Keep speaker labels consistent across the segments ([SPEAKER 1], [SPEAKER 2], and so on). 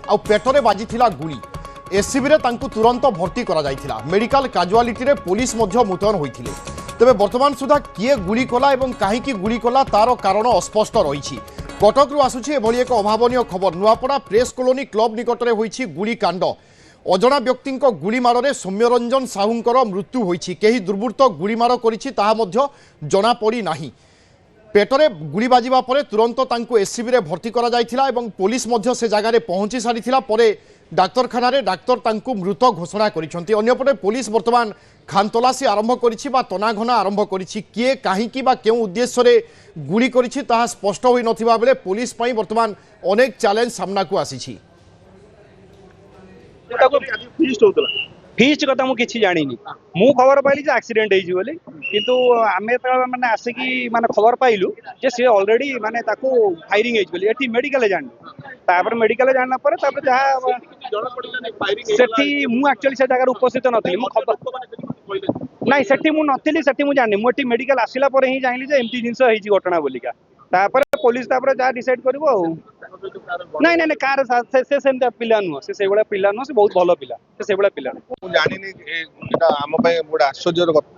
[SPEAKER 1] आ पेटरे बाजिथिला गुली एससीबी रे तांकु तुरंत भर्ती करा जायथिला मेडिकल काजुआलिटी रे पुलिस मध्य मुतयन होइथिले तेबे वर्तमान सुधा किए गुली कला एवं काहीकि गुली कला तार कारण अस्पष्ट रही कटक रु आसुछि एभली एक अभावनीय खबर नुआपड़ा प्रेस कॉलोनी क्लब निकटरे होइछि गुली कांड अजणा व्यक्ति गुली मारे सौम्यरंजन साहूंकर मृत्यु होइछि केही दुर्बृत्त गुली मार करिछि ताहा मध्य जणा पड़ी नाही पेटरे गुली बाजिबा परे तुरंत तांकु एससीबी रे भर्ती करा जायथिला एवं पुलिस मध्य से जगार पहुंची सारिथिला परे डाक्तरखाना रे डाक्तर तांकु मृत घोषणा करिसेंती अन्यपटे पुलिस वर्तमान खानतलासी आरंभ करिछि बा तनाघना आरंभ करिछि किए काहीकि बा केउ उद्देश्य रे गुली करिछि ताहा स्पष्ट होई नथिबा बेले पुलिस पई वर्तमान अनेक चैलेंज सामना को आसीछि
[SPEAKER 2] फीस्ट कथा मुझे जानी मु खबर पाइली जे एक्सीडेंट होली किंतु आमे माने आसिकी माने खबर पाइलु जे से ऑलरेडी माने ताको फायरिंग होली एठी मेडिकल जान तापर मेडिकल जानना पर तापर जहा जणा पडिला नै फायरिंग सेठी मु एक्चुअली से जगह उपस्थित नथली मु खबर नाही सेठी मु नथली सेठी मु जानि मु एठी मेडिकल आसिला पर ही जानिली जे एमटी जिंस होई घटना बोलिका तापर पुलिस तापर जहा डिसाइड करबो नहीं नहीं कार से सेमता पिला नुह से भाया पिला नुह से बहुत भल पिला से भाया पिला
[SPEAKER 3] जानी आम गोटे आश्चर्य कथा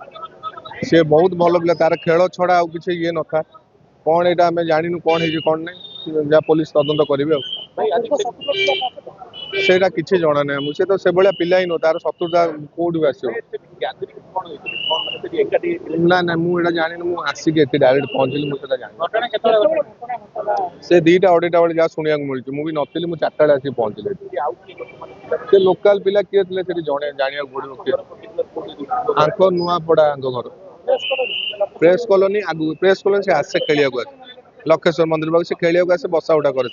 [SPEAKER 3] सी बहुत भल पिला तार खेल छड़ा किसी ये न था कौन यहाँ आम जानू कौन है कौन नहीं जहाँ पुलिस तदंत करेंगे सेटा किसी जना ना मुझे तो से भाया पिला ही नुह तार शत्रुता कौटू आस ना ना मुझे जानी मुझे डायरेक्ट पहुंचली मुझे जानी से दीटा अढ़ईटा बेले जहाँ शुणा मिलूँ मुझे नी मुझे 4टा बेले आसिक पहुंचली से लोकाल पिला किए थे जड़े जाना पड़ो किए आंक नुआपड़ा आंक घर प्रेस कॉलोनी आगु प्रेस कॉलोनी से आसे खेलिया लक्षेश्वर मंदिर पाक से खेलिया आसे बसा उठा करे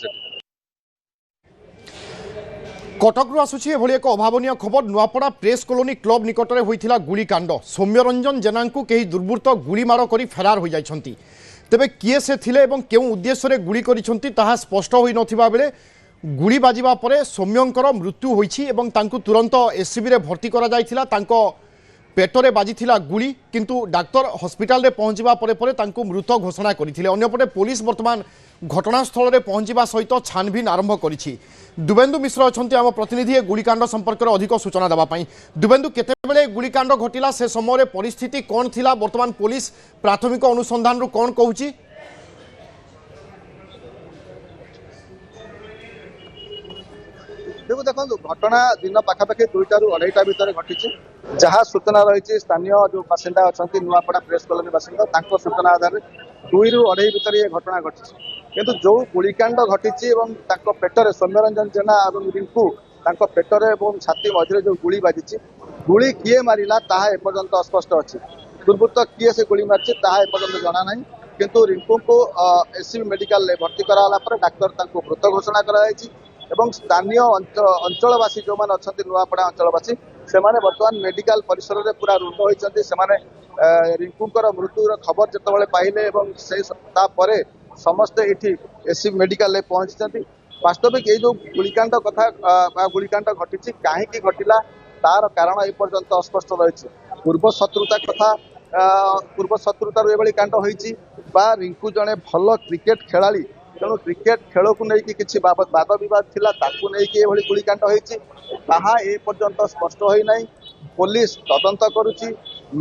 [SPEAKER 1] कटक रु आसुछि एभली एक अभावनीय खबर नुआपड़ा प्रेस कॉलोनी क्लब निकटरे होइथिला गुलीकांड सौम्यरंजन जेनांकु केही दुर्बृत्त गुली मार करी फेरार हो जाइछंती तेबे किए से थिले एवं केउ उद्देश्य रे गुली करिछंती ताहा स्पष्ट होई नथिबा बेले गुली बाजिबा परे सौम्यंकर मृत्यु होइछि एवं तांकु तुरंत एससीबी रे भर्ती करा जाइथिला तांको पेटरे बाजिथिला गुली किंतु डाक्तर हॉस्पिटल रे पहुंचबा परे परे तांकु मृत घोषणा करिथिले अन्यपटे पुलिस वर्तमान घटनास्थल रे पहुंचबा सहित छानबीन आरंभ करिछि दुबेन्दु मिश्र अछंती आम प्रतिनिधि गुलीकांड संपर्क में अधिक सूचना देवा दुबेन्दु केतेबेले गुलीकांड घटिला से समय परिस्थिति कौन थिला वर्तमान पुलिस प्राथमिक अनुसंधान रु कौन कहूची
[SPEAKER 4] देखो घटना दिन पाखापाखि 2टा ରୁ 2:30 भितर घटी जहाँ सूचना रही स्थानीय जो बासिंदा अच्छा नुआपड़ा प्रेस कॉलोनी बासिंदा सूचना आधार 2 ରୁ 2:30 भितर ये घटना घटी किंतु जो गुलिकांड घटी पेटर सौम्यरंजन जेना और रिंकू पेटर और छाती मझे जो गुली बाजी गुली किए मारा ताहा एपर्यंत अस्पष्ट अच्छी दुर्बृत्त किए से गुली मारी ताहा एपर्यंत जना ना किंतु रिंकू को एससीबी मेडिकल भर्ती कराला डाक्तर मृत घोषणा कराई एवं स्थानीय अंचलवासी जो मैंने अच्छा नुआपड़ा अंचलवासी से बर्तमान मेडिकल परिसर में पूरा रुंड होती से रिंकूर मृत्युर खबर जिते पाइले से समस्ते ये एससीबी मेडिकल पहुंची वास्तविक ये जो गुलिकांड कथा गुलिकांड घटी कहीं घटिला तार कारण एपर्यंत अस्पष्ट रही पूर्व शत्रुता कथा पूर्व शत्रुतार ये कांड होती रिंकू जड़े भल क्रिकेट खेलाड़ी तेणु क्रिकेट खेल को लेकिन किसी वाद बद थिला ताकू नहीं गुलिकांड होती पर्यंत स्पष्ट होना पुलिस तदंत करुच्ची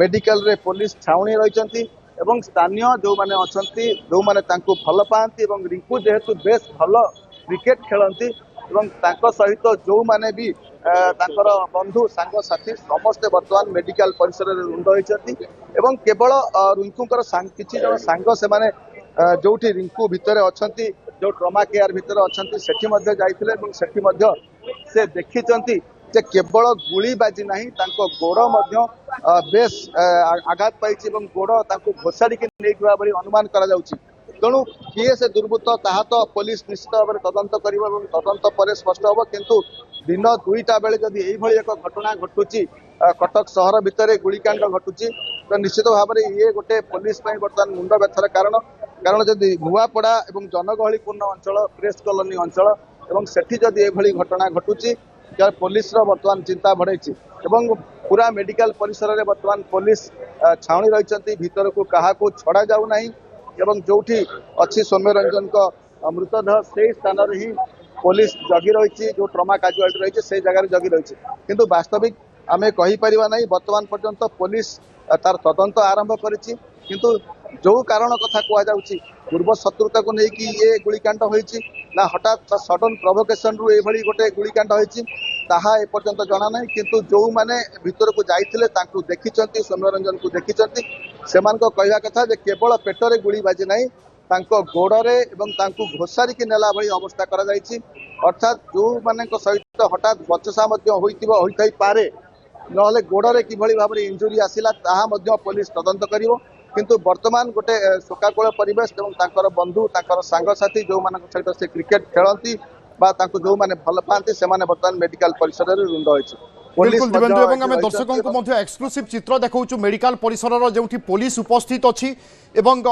[SPEAKER 4] मेडिकल रे पुलिस छाउनी रही एवं स्थानीय जो मैंने अच्छा जो मैंने भल पाती रिंकू जेहेतु बेस भल क्रिकेट खेलती सहित जो मैंने भी बंधु सांग साथी समस्ते बर्तमान मेडिकल परिसर में रुंड होती केवल रिंकूर किसी जन सांग से जो रिंकू भितर अच्छा जो ट्रमा केयर भितर अच्छा से देखी केवल गुली बाजी ना गोड़ बेस आघात पाई गोड़ घोषाड़ी नहीं अनुमान करा तेणु किए से दुर्बृत्त ताहा तो पुलिस निश्चित भाव में तदंत कर तदंत पर स्पष्ट हम किंतु दिन 2टा बेले जदि यही एक घटना घटुची कटक सहर भितर गुलिकांड घटुची तो निश्चित भाव में ये गोटे पुलिस बर्तमान मुंड व्यथार कारण जदि नुआपड़ा और जनगहलीपूर्ण अंचल प्रेस कॉलोनी अंचल और सेठी जदि ये घटना घटुची पुलिस बर्तमान चिंता बढ़ाई पूरा मेडिकल परिसर में बर्तमान पुलिस छाउनी रही भीतर को क्या छड़ा जाऊना एवं जो अच्छी सौम्यरंजन मृतदेह से स्थान ही पुलिस जगी रही जो ट्रमा काजुआलिटी रही से जगह जगी रही किंतु वास्तविक आम कहीपर ना बर्तमान पर्यंत पुलिस तार तदंत आरंभ करिछि किंतु जो कारण कथा कहुच्छी पूर्व शत्रुता को लेकिन ये गुलिकांड होती ना हठात सडन प्रोवोकेशन रु ये गोटे गुलिकांड होती ताहा एपर्यंत जना ना किंतु जो माने भीतर को जाइथिले तांकु देखिचंती सौम्यरंजन को देखिचंती सेमानको कहवा कथा जे केवल पेटरे गुली बाजी नाही तांको गोड़े एवं तांकु घोषारी की नेला भली अवस्था करा जाइछि अर्थात जो मानक सहित हठात बचसा मध्य होइथाई पारे नहले गोड़े किभली भाव इंजुरी आसिला ताहा मध्य पुलिस तदंत करिवो किंतु वर्तमान गोटे शोकाकुल परिवेश एवं तांकर बंधु तांकर सांगसाथी जो मानक सहित से क्रिकेट खेलती बा तांको जो माने भल पाती से माने वर्तमान मेडिकल परिसर रे रुंड होइछि
[SPEAKER 1] बिल्कुल दिवेंद्र एवं आम दर्शकों को मध्य एक्सक्लूसिव चित्र देखाऊँ मेडिकल परिसर जो पुलिस उपस्थित अच्छी एवं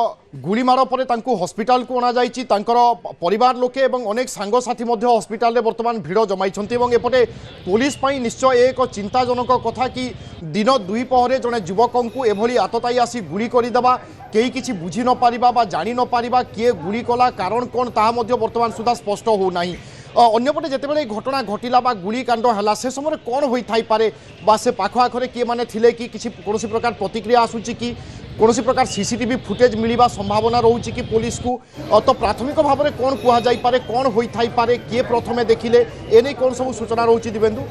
[SPEAKER 1] गुलीमाड़ पर हॉस्पिटल को अणा जाइछि तांकर परिवार लोके एवं अनेक सांगसाथी हॉस्पिटल में वर्तमान भिड़ जमाइछन्ति एवं एपटे पुलिस पई निश्चय एक चिंताजनक कथा कि दिन दुई पहरे जड़े युवक को एभली आतताई आसी गुली करदेवा कई किसी बुझी न पारिबा बा जानी न पारिबा किए गुली कला कारण कौन ताहा मध्य वर्तमान सुधा स्पष्ट हो नहीं अन्यपटे जितेबाला घटना घटिला बा गुलिकांड है से समय कौन होई पारे बा से पाख आखरे किए माने थिले कि किसी कौन प्रकार प्रतिक्रिया आसूची कि कौन प्रकार सीसीटीवी फुटेज मिलवा संभावना रोचे कि पुलिस को तो प्राथमिक भाव में कौन कहुई पारे कौन होई पारे किए प्रथमे देखिले एने कौन सब सूचना रोचे दिवेंदु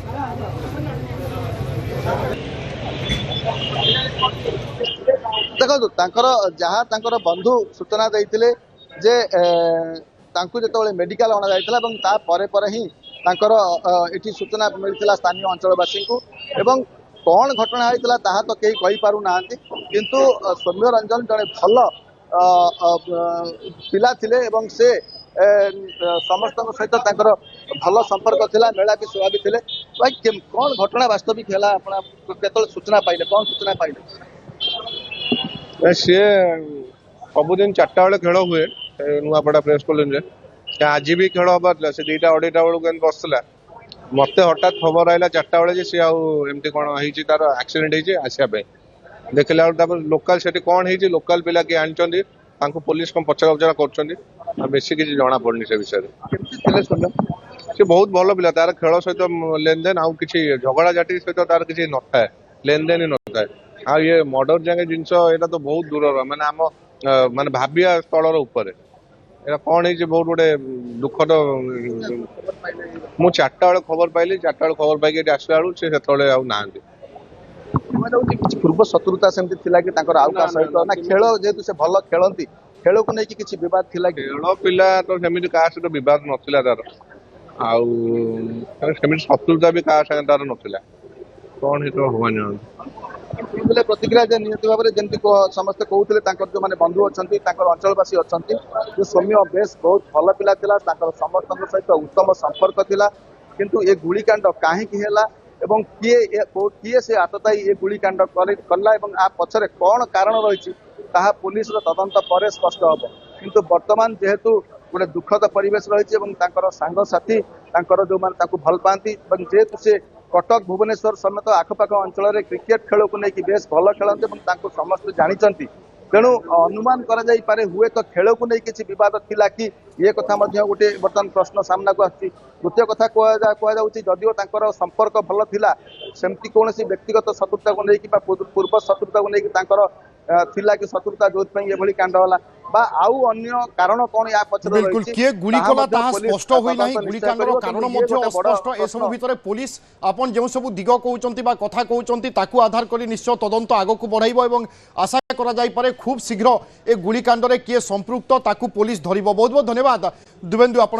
[SPEAKER 4] देखो जहाँ बंधु सूचना देते जे जो मेडिकल अणा जाता ही ये सूचना मिलता स्थानीय अंचलवासी को एवं कौन घटना होता ताहा तो कहीं कही पारु ना किंतु सौम्य रंजन जड़े भल पिला थिले एवं से समस्त सहित भल संपर्क थिला मेला भी स्वाभाविक थे भाई कौन घटना वास्तविक है केतल सूचना पाइले कौन सूचना पाइले
[SPEAKER 3] सी सबुदिन 4टा बेले खेल हुए नुआपड़ा प्रेस कॉलोनी रे आज भी खेल हबार से 2टा 2.5टा बेलू बसला मत हठात खबर आइला 4टा बेले सी आमती कौन होती तार एक्सीडेंट होती आसापे देखला लोकाल से कौन होती लोकाल पिला किए आनी पुलिस कौन पचरा उचरा कर बेसी किसी जना पड़नी से विषय सी बहुत भल पिला तार खेल सहित लेन देन आउ किसी झगड़ा झाटी सहित तार किसी न था लेन देन ही न था आ ये मर्डर जगह जिनस यहाँ तो बहुत दूर माने आम माने भाविया स्थल ऊपर कौन है बहुत गोटे दुखद मु 4टा बेले खबर पाइली 4टा बेले खबर पाइक आसला बेलू से ना
[SPEAKER 4] पूर्व शत्रुता सेमती थिला कि तांकर आउ का सहित ना खेल जेतु से भल खेलंती खेल को लेकिन किसी विवाद थिला कि
[SPEAKER 3] खेल पिला तो सेमिति का सहित विवाद नथिला तार आउ सेमिति शत्रुता भी का संगे तार नथिला कौन है तो होवानी
[SPEAKER 4] बोले प्रतिक्रिया जे नियत भाव में जमती समस्त कहते जो मैंने बंधु अच्छा अंचलवासी अच्छा जो सौम्य बेस बहुत भल पिला समस्त सहित उत्तम संपर्क थिला किंतु ये गुलिकांड कहीं एवं किए से आतताई ये गुलिकांड कला आ पछरे कौन कारण रही पुलिस तदंत पर स्पष्ट हम किंतु वर्तमान जेहेतु गोटे दुखद परिवेश रही सांगसाथी जो मैंने भल पाती जेहेतु से कटक भुवनेश्वर समेत आखपाख अंचल क्रिकेट खेल को लेकिन बेस भल खेलते समस्त जानते तेणु अनुमान करे हुए तो खेल को लेकिन किसी विवाद थिला कि ये कथा गोटे बर्तमान प्रश्न सामना को आसी द्वितीय कथा कहुच्छी जदिव संपर्क भल थिला सेमती कौन व्यक्तिगत शत्रुता को लेकिन पूर्व शत्रुता को लेकिन थिला कि शत्रुता जो ये कांड होला बा आउ अन्य कारण कौन या पछरे
[SPEAKER 1] बिल्कुल किए गुली कला ताहा स्पष्ट होई नाही गुलिकांडर कारण मध्य अस्पष्ट ए सब भितरे पुलिस आपन जेउ सब दिग कहउचंती बा कथा कहउचंती ताकू आधार करी निश्चय तदंत आगो को बढ़ाइबो एवं आशा करा जाई पारे खूब शीघ्र ए गुलिकांडरे किए संपृक्त ताकू पुलिस धरिबो बहुत बहुत धन्यवाद दिवेंदु।